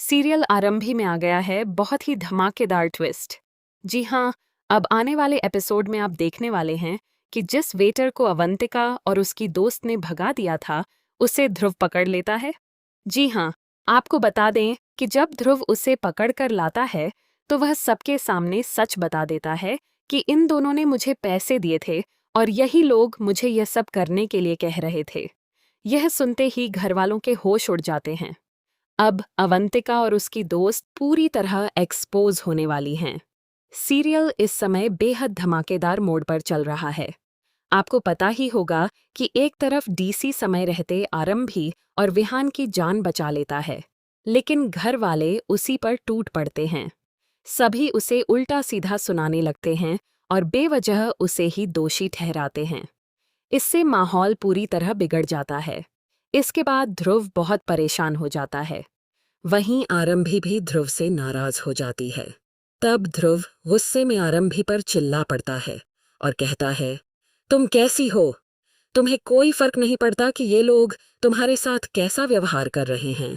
Serial आरंभी में आ गया है बहुत ही धमाकेदार ट्विस्ट। जी हाँ, अब आने वाले एपिसोड में आप देखने वाले हैं कि जिस वेटर को अवंतिका और उसकी दोस्त ने भगा दिया था, उसे ध्रुव पकड़ लेता है। जी हाँ, आपको बता दें कि जब ध्रुव उसे पकड़ कर लाता है, तो वह सबके सामने सच बता देता है कि इन दोनों ने मुझे पैसे दिए थे और यही लोग मुझे यह सब करने के लिए कह रहे थे। यह सुनते ही घरवालों के होश उड़ जाते हैं। अब अवंतिका और उसकी दोस्त पूरी तरह एक्सपोज होने वाली हैं। सीरियल इस समय बेहद धमाकेदार मोड पर चल रहा है। आपको पता ही होगा कि एक तरफ डीसी समय रहते आरंभी और विहान की जान बचा लेता है, लेकिन घर वाले उसी पर टूट पड़ते हैं। सभी उसे उल्टा सीधा सुनाने लगते हैं और बेवजह उसे ही दोषी ठहराते हैं। इससे माहौल पूरी तरह बिगड़ जाता है। इसके बाद ध्रुव बहुत परेशान हो जाता है। वहीं आरंभी भी ध्रुव से नाराज हो जाती है। तब ध्रुव गुस्से में आरंभी पर चिल्ला पड़ता है और कहता है, तुम कैसी हो? तुम्हें कोई फर्क नहीं पड़ता कि ये लोग तुम्हारे साथ कैसा व्यवहार कर रहे हैं?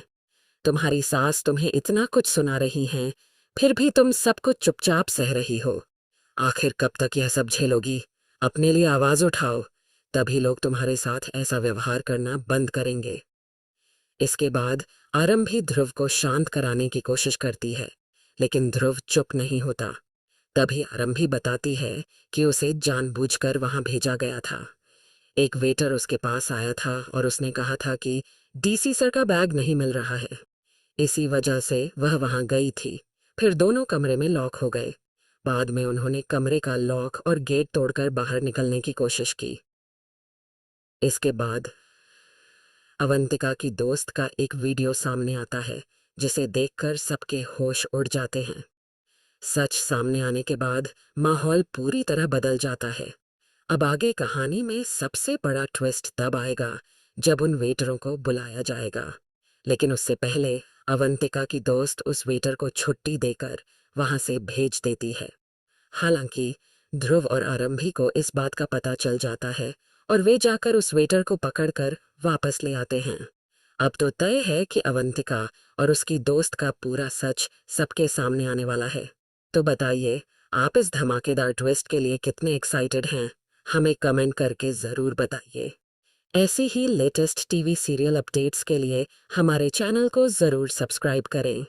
तुम्हारी सास तुम्हें इतना कुछ सुना रही हैं, फिर भी तुम सब कुछ चुपचाप सह रही हो। आखिर कब तक यह सब झेलोगी? अपने लिए आवाज उठाओ, तभी लोग तुम्हारे साथ ऐसा व्यवहार करना बंद करेंगे। इसके बाद आरंभी ध्रुव को शांत कराने की कोशिश करती है, लेकिन ध्रुव चुप नहीं होता। तभी आरंभी बताती है कि उसे जानबूझकर वहां भेजा गया था। एक वेटर उसके पास आया था और उसने कहा था कि डीसी सर का बैग नहीं मिल रहा है। इसी वजह से वह वहां गई थी। फिर दोनों कमरे में लॉक हो गए। बाद में उन्होंने कमरे का लॉक और गेट तोड़कर बाहर निकलने की कोशिश की। इसके बाद अवंतिका की दोस्त का एक वीडियो सामने आता है, जिसे देखकर सबके होश उड़ जाते हैं। सच सामने आने के बाद माहौल पूरी तरह बदल जाता है। अब आगे कहानी में सबसे बड़ा ट्विस्ट तब आएगा जब उन वेटरों को बुलाया जाएगा। लेकिन उससे पहले अवंतिका की दोस्त उस वेटर को छुट्टी देकर वहां से भेज देती है। हालांकि ध्रुव और आरंभी को इस बात का पता चल जाता है और वे जाकर उस वेटर को पकड़कर वापस ले आते हैं। अब तो तय है कि अवंतिका और उसकी दोस्त का पूरा सच सबके सामने आने वाला है। तो बताइए, आप इस धमाकेदार ट्विस्ट के लिए कितने एक्साइटेड हैं? हमें कमेंट करके ज़रूर बताइए। ऐसी ही लेटेस्ट टीवी सीरियल अपडेट्स के लिए हमारे चैनल को ज़रूर सब्सक्राइब करें।